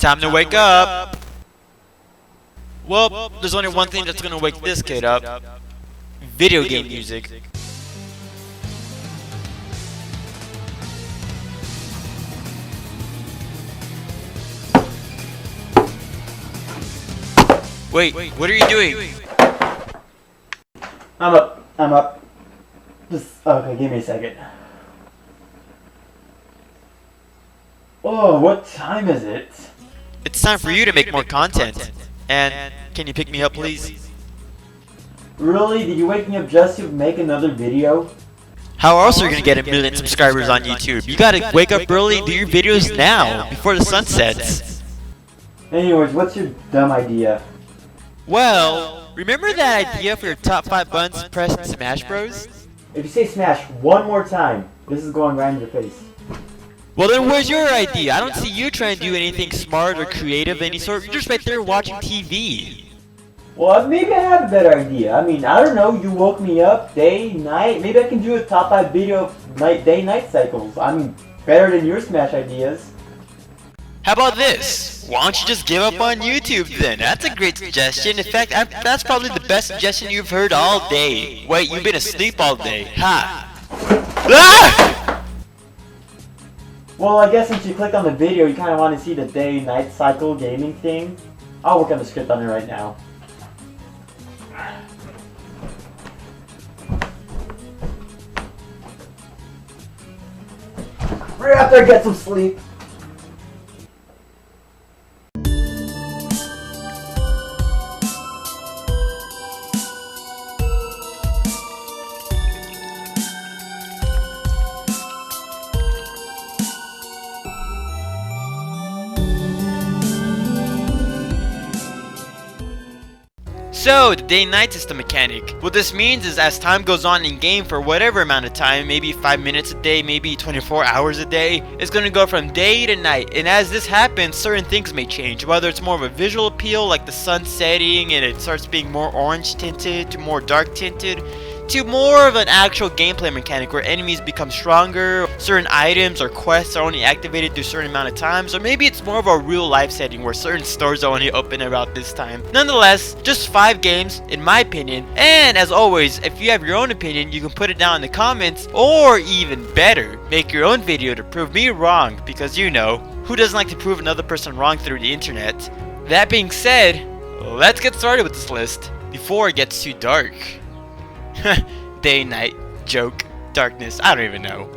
Time to wake up! Well, there's only one thing that's gonna wake this kid up. Video game music. Wait, what are you doing? I'm up. Just, okay, give me a second. Oh, what time is it? It's time for you to make more content. And can you pick me up, please? Really? Did you wake me up just to make another video? How else are you gonna get 1,000,000 subscribers on YouTube? You gotta wake up early and do your videos now, before the sun sets. Anyways, what's your dumb idea? Well, remember that idea for your top 5 buttons pressed in Smash Bros? If you say smash one more time, this is going right in your face. Well then where's your idea? I don't see you trying to do anything smart or creative of any sort. You're just right there watching TV. Well, maybe I have a better idea. I mean, I don't know, you woke me up, day, night. Maybe I can do a top 5 video of day-night cycles. I mean, better than your smash ideas. How about this? Why don't you just give up on YouTube then? That's a great suggestion. In fact, that's probably the best suggestion you've heard all day. Wait, you've been asleep all day. Ha! Ah! Well, I guess since you clicked on the video, you kind of want to see the day-night cycle gaming thing. I'll work on the script on it right now. Right after I get some sleep. So, the day-night system mechanic. What this means is as time goes on in game for whatever amount of time, maybe 5 minutes a day, maybe 24 hours a day, it's going to go from day to night. And as this happens, certain things may change. Whether it's more of a visual appeal, like the sun setting and it starts being more orange tinted to more dark tinted, to more of an actual gameplay mechanic where enemies become stronger, certain items or quests are only activated through a certain amount of times, or maybe it's more of a real life setting where certain stores are only open about this time. Nonetheless, just 5 games in my opinion, and as always, if you have your own opinion, you can put it down in the comments, or even better, make your own video to prove me wrong, because you know, who doesn't like to prove another person wrong through the internet? That being said, let's get started with this list before it gets too dark. Day, night, joke, darkness, I don't even know.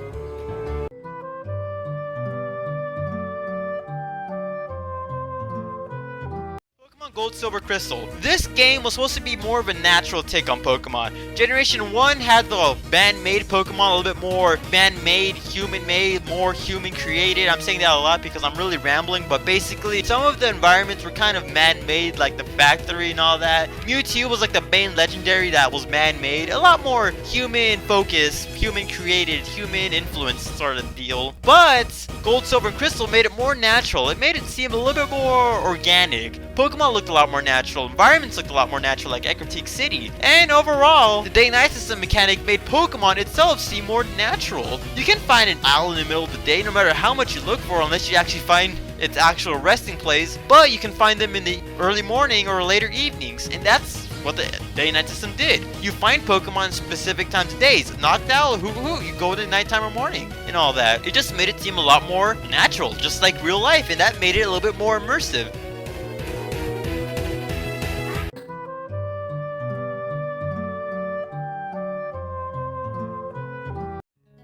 Pokemon Gold, Silver, Crystal. This game was supposed to be more of a natural take on Pokemon. Generation 1 had the man-made Pokemon, a little bit more man-made, human-made, more human-created. I'm saying that a lot because I'm really rambling, but basically, some of the environments were kind of man-made, like the factory and all that. Mewtwo was like the main legendary that was man-made. A lot more human-focused, human-created, human-influenced sort of deal. But Gold, Silver, and Crystal made it more natural. It made it seem a little bit more organic. Pokemon looked a lot more natural, environments looked a lot more natural like Ecruteak City, and overall, the day-night system mechanic made Pokemon itself seem more natural. You can find an owl in the middle of the day no matter how much you look for unless you actually find its actual resting place, but you can find them in the early morning or later evenings, and that's what the day-night system did. You find Pokemon specific times of days. Knocked Owl, hoo, you go to nighttime or morning, and all that. It just made it seem a lot more natural, just like real life, and that made it a little bit more immersive.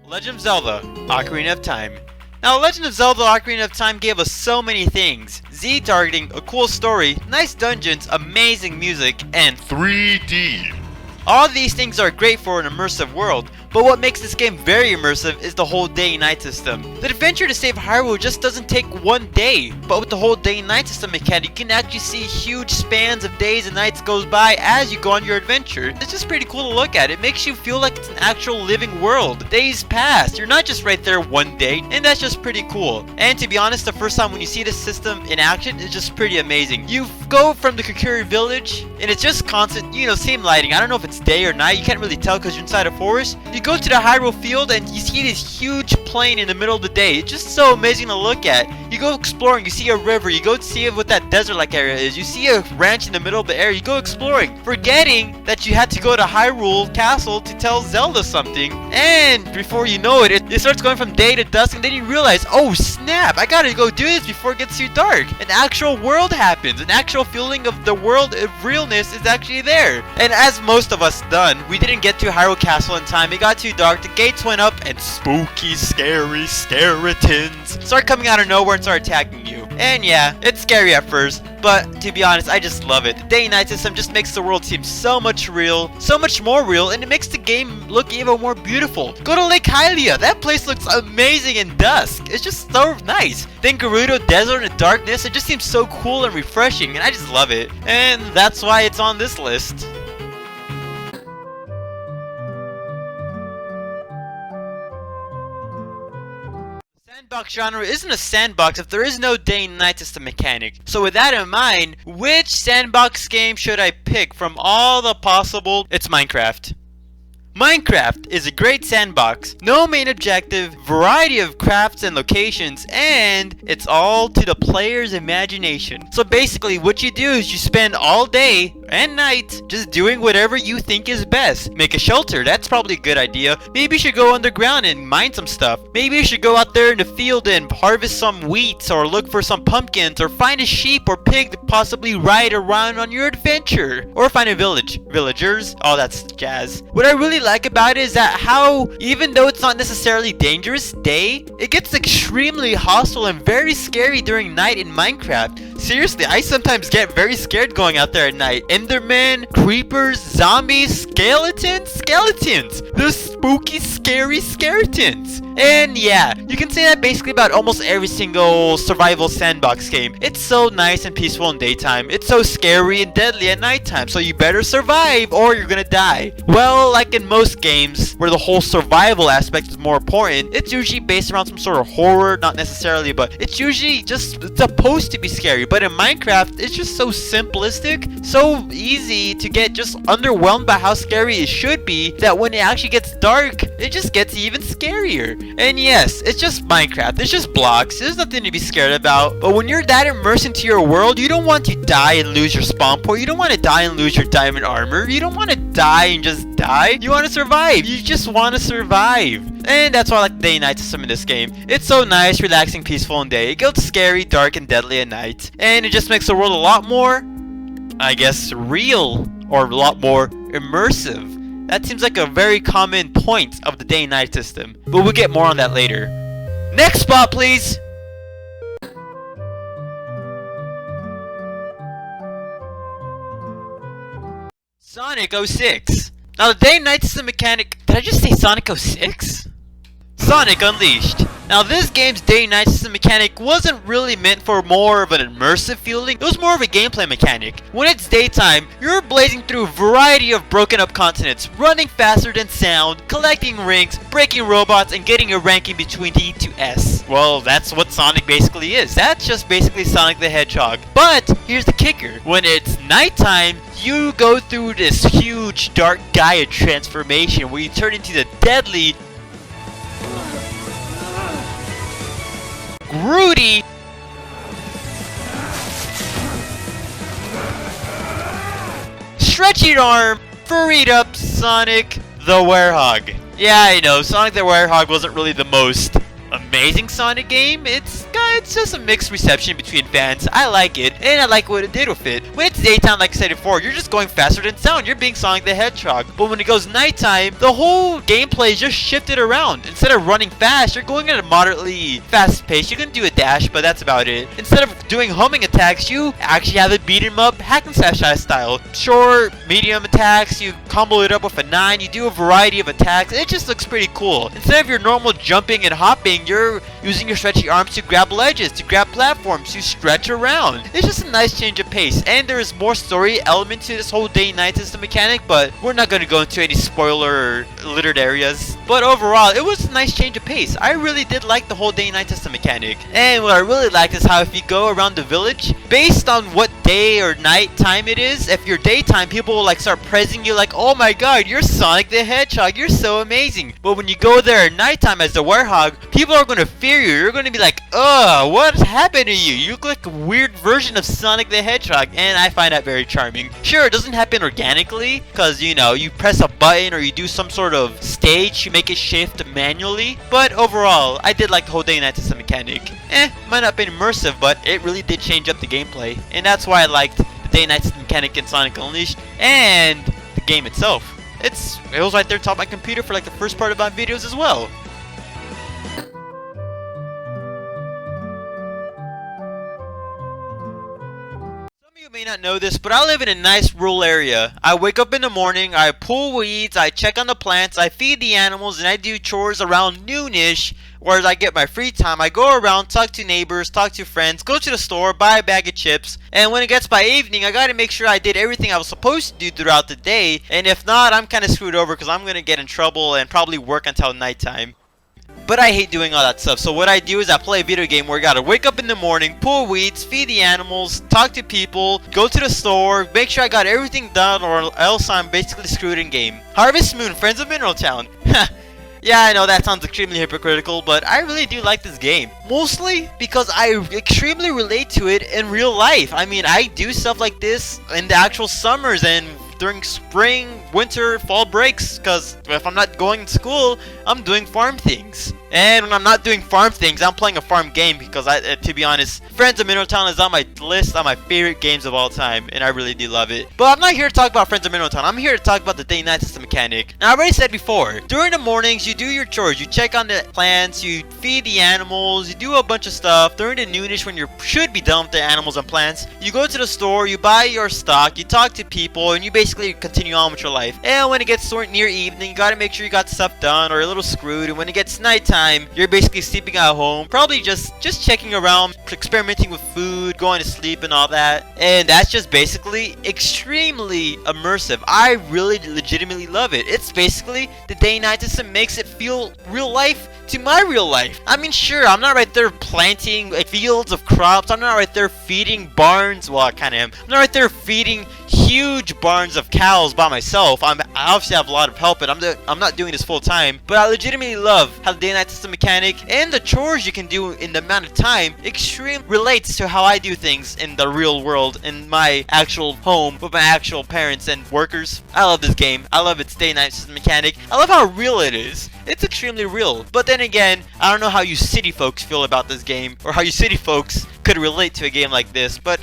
Legend of Zelda, Ocarina of Time. Now, Legend of Zelda Ocarina of Time gave us so many things. Z targeting, a cool story, nice dungeons, amazing music, and 3D. All these things are great for an immersive world, but what makes this game very immersive is the whole day-night system. The adventure to save Hyrule just doesn't take one day, but with the whole day-night system mechanic, you can actually see huge spans of days and nights goes by as you go on your adventure. It's just pretty cool to look at. It makes you feel like it's an actual living world. Days pass, you're not just right there one day, and that's just pretty cool. And to be honest, the first time when you see this system in action, it's just pretty amazing. You go from the Kokiri village, and it's just constant, same lighting. I don't know if it's day or night, you can't really tell because you're inside a forest. You go to the Hyrule field and you see this huge plain in the middle of the day. It's just so amazing to look at. You go exploring, you see a river, you go see what that desert-like area is, you see a ranch in the middle of the area, you go exploring, forgetting that you had to go to Hyrule Castle to tell Zelda something, and before you know it, it starts going from day to dusk, and then you realize, oh snap, I gotta go do this before it gets too dark. An actual world happens, an actual feeling of the world of realness is actually there. And as most of us done, we didn't get to Hyrule Castle in time, it got too dark, the gates went up, and spooky, scary skeletons start coming out of nowhere and start attacking you. And yeah, it's scary at first, but to be honest, I just love it. The day and night system just makes the world seem so much real, so much more real, and it makes the game look even more beautiful. Go to Lake Hylia, that place looks amazing in dusk. It's just so nice. Then Gerudo Desert in the darkness, it just seems so cool and refreshing, and I just love it. And that's why it's on this list. Sandbox genre isn't a sandbox if there is no day and night system mechanic. So with that in mind, which sandbox game should I pick from all the possible? It's Minecraft. Minecraft is a great sandbox, no main objective, variety of crafts and locations, and it's all to the player's imagination. So basically what you do is you spend all day and night just doing whatever you think is best. Make a shelter, that's probably a good idea. Maybe you should go underground and mine some stuff. Maybe you should go out there in the field and harvest some wheat, or look for some pumpkins, or find a sheep or pig to possibly ride around on your adventure. Or find a villagers, all that's jazz. What I really like about it is that how, even though it's not necessarily dangerous day, it gets extremely hostile and very scary during night in Minecraft. Seriously, I sometimes get very scared going out there at night. Endermen, creepers, zombies, skeletons, the spooky, scary skeletons. And yeah, you can say that basically about almost every single survival sandbox game. It's so nice and peaceful in daytime. It's so scary and deadly at nighttime, so you better survive or you're gonna die. Well, like in most games where the whole survival aspect is more important, it's usually based around some sort of horror, not necessarily, but it's usually just supposed to be scary. But in Minecraft, it's just so simplistic, so easy to get just underwhelmed by how scary it should be, that when it actually gets dark, it just gets even scarier. And yes, it's just Minecraft, it's just blocks, there's nothing to be scared about. But when you're that immersed into your world, you don't want to die and lose your spawn point, you don't want to die and lose your diamond armor, you don't want to die and just die, you want to survive, you just want to survive. And that's why I like the day and night system in this game. It's so nice, relaxing, peaceful in day, it gets scary, dark, and deadly at night. And it just makes the world a lot more, I guess, real, or a lot more immersive. That seems like a very common point of the day and night system, but we'll get more on that later. Next spot, please! Sonic 06. Now the day and night system mechanic, did I just say Sonic 06? Sonic Unleashed. Now this game's day and night system mechanic wasn't really meant for more of an immersive feeling, it was more of a gameplay mechanic. When it's daytime, you're blazing through a variety of broken up continents, running faster than sound, collecting rings, breaking robots, and getting a ranking between D to S. Well, that's what Sonic basically is. That's just basically Sonic the Hedgehog. But here's the kicker. When it's nighttime, you go through this huge dark Gaia transformation where you turn into the deadly Groody Stretchy Arm furried up Sonic the Werehog. Yeah, I know, Sonic the Werehog wasn't really the most amazing Sonic game. It's just a mixed reception between fans. I like it, and I like what it did with it. When it's daytime, like I said before, you're just going faster than sound. You're being Sonic the Hedgehog. But when it goes nighttime, the whole gameplay is just shifted around. Instead of running fast, you're going at a moderately fast pace. You can do a dash, but that's about it. Instead of doing homing attacks, you actually have a beat 'em up hack and slash style. Short, medium attacks, you combo it up with a 9, you do a variety of attacks. It just looks pretty cool. Instead of your normal jumping and hopping, you're using your stretchy arms to grab ledges, to grab platforms, to stretch around. It's just a nice change of pace, and there is more story element to this whole day and night system mechanic, but we're not going to go into any spoiler littered areas. But overall, it was a nice change of pace. I really did like the whole day and night system mechanic. And what I really liked is how if you go around the village, based on what day or night time it is. If you're daytime, people will like start praising you like, oh my god, you're Sonic the Hedgehog, you're so amazing. But when you go there at nighttime as the Werehog, people are gonna fear you. You're gonna be like, ugh, what happened to you? You look like a weird version of Sonic the Hedgehog, and I find that very charming. Sure, it doesn't happen organically, because, you know, you press a button or you do some sort of stage to make it shift manually, but overall, I did like the whole day and night system mechanic. Might not have been immersive, but it really did change up the gameplay, and that's why I liked the day and night system mechanic in Sonic Unleashed, and the game itself. It was right there top of my computer for like the first part of my videos as well. You may not know this, but I live in a nice rural area. I wake up in the morning, I pull weeds, I check on the plants, I feed the animals, and I do chores around noonish. Whereas I get my free time, I go around, talk to neighbors, talk to friends, go to the store, buy a bag of chips, and when it gets by evening, I gotta make sure I did everything I was supposed to do throughout the day, and if not, I'm kinda screwed over because I'm gonna get in trouble and probably work until nighttime. But I hate doing all that stuff, so what I do is I play a video game where I gotta wake up in the morning, pull weeds, feed the animals, talk to people, go to the store, make sure I got everything done or else I'm basically screwed in game. Harvest Moon, Friends of Mineral Town. Yeah, I know that sounds extremely hypocritical, but I really do like this game. Mostly because I extremely relate to it in real life. I mean, I do stuff like this in the actual summers and during spring, winter, fall breaks, because if I'm not going to school, I'm doing farm things. And when I'm not doing farm things, I'm playing a farm game because, to be honest, Friends of Mineral Town is on my list of my favorite games of all time, and I really do love it. But I'm not here to talk about Friends of Mineral Town. I'm here to talk about the day and night system mechanic. Now, I already said before, during the mornings, you do your chores. You check on the plants, you feed the animals, you do a bunch of stuff. During the noonish, when you should be done with the animals and plants, you go to the store, you buy your stock, you talk to people, and you basically continue on with your life. And when it gets near evening, you gotta make sure you got stuff done or a little screwed. And when it gets nighttime, you're basically sleeping at home, probably just checking around, experimenting with food, going to sleep and all that. And that's just basically extremely immersive. I really legitimately love it. It's basically the day and night system makes it feel real life to my real life. I mean, sure, I'm not right there planting fields of crops. I'm not right there feeding barns. Well, I kind of am. I'm not right there feeding huge barns of cows by myself. I obviously have a lot of help, and I'm not doing this full time. But I legitimately love how the day and night system mechanic and the chores you can do in the amount of time extremely relates to how I do things in the real world, in my actual home with my actual parents and workers. I love this game. I love its day and night system mechanic. I love how real it is. It's extremely real. But then again, I don't know how you city folks feel about this game, or how you city folks could relate to a game like this, but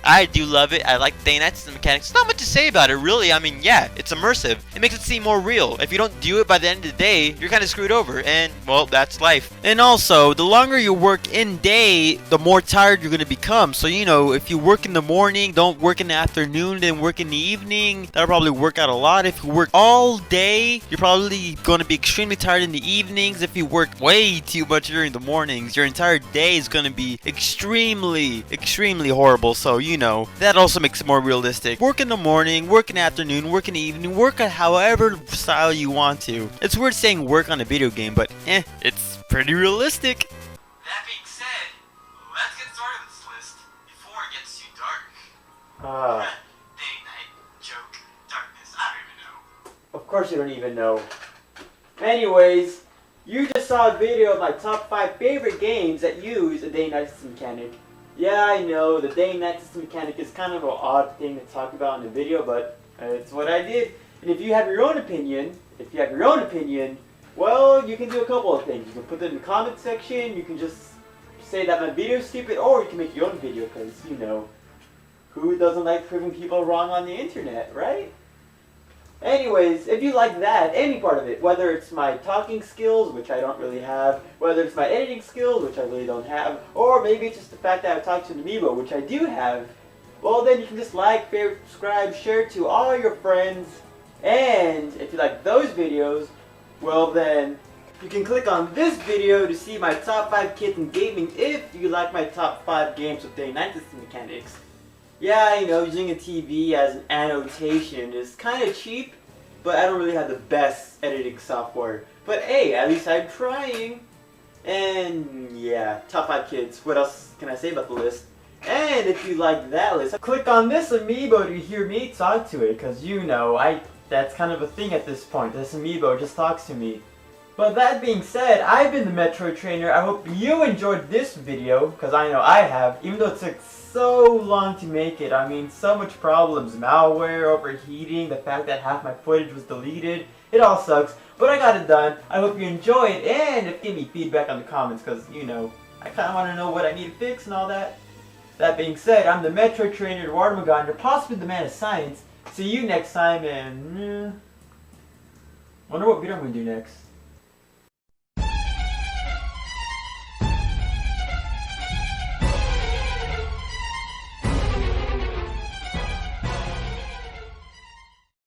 I do love it. I like the day and night system mechanics. Not much to say about it, really. I mean, yeah, it's immersive. It makes it seem more real. If you don't do it by the end of the day, you're kind of screwed over, and, well, that's life. And also, the longer you work in day, the more tired you're going to become. So, you know, if you work in the morning, don't work in the afternoon, then work in the evening. That'll probably work out a lot. If you work all day, you're probably going to be extremely tired in the evenings. If you work way too much during the mornings, your entire day is going to be extremely horrible. So, you know, that also makes it more realistic. Work in the morning, work in the afternoon, work in the evening, work at however style you want to. It's weird saying work on a video game, but it's pretty realistic. That being said, let's get started with this list before it gets too dark. Day, night, joke, darkness, I don't even know. Of course you don't even know. Anyways, you just saw a video of my top 5 favorite games that use a day and night system mechanic. Yeah, I know, the day and night system mechanic is kind of an odd thing to talk about in the video, but it's what I did. And if you have your own opinion, well, you can do a couple of things. You can put it in the comment section, you can just say that my video is stupid, or you can make your own video, because, you know, who doesn't like proving people wrong on the internet, right? Anyways, if you like that, any part of it, whether it's my talking skills, which I don't really have, whether it's my editing skills, which I really don't have, or maybe it's just the fact that I talk to an amiibo, which I do have, well then you can just like, favorite, subscribe, share to all your friends, and if you like those videos, well then you can click on this video to see my top 5 kits in gaming if you like my top 5 games with day and night system mechanics. Yeah, you know, using a TV as an annotation is kind of cheap, but I don't really have the best editing software. But hey, at least I'm trying. And yeah, top 5 kids. What else can I say about the list? And And if you like that list, click on this amiibo to hear me talk to it, because you know, that's kind of a thing at this point. This amiibo just talks to me. But that being said, I've been the Metroid Trainer. I hope you enjoyed this video, because I know I have, even though it took so long to make it. I mean, so much problems, malware, overheating, the fact that half my footage was deleted. It all sucks, but I got it done. I hope you enjoy it, and give me feedback on the comments, because, you know, I kind of want to know what I need to fix and all that. That being said, I'm the Metroid Trainer, Eduardo Magana, possibly the man of science. See you next time, and wonder what video I'm going to do next.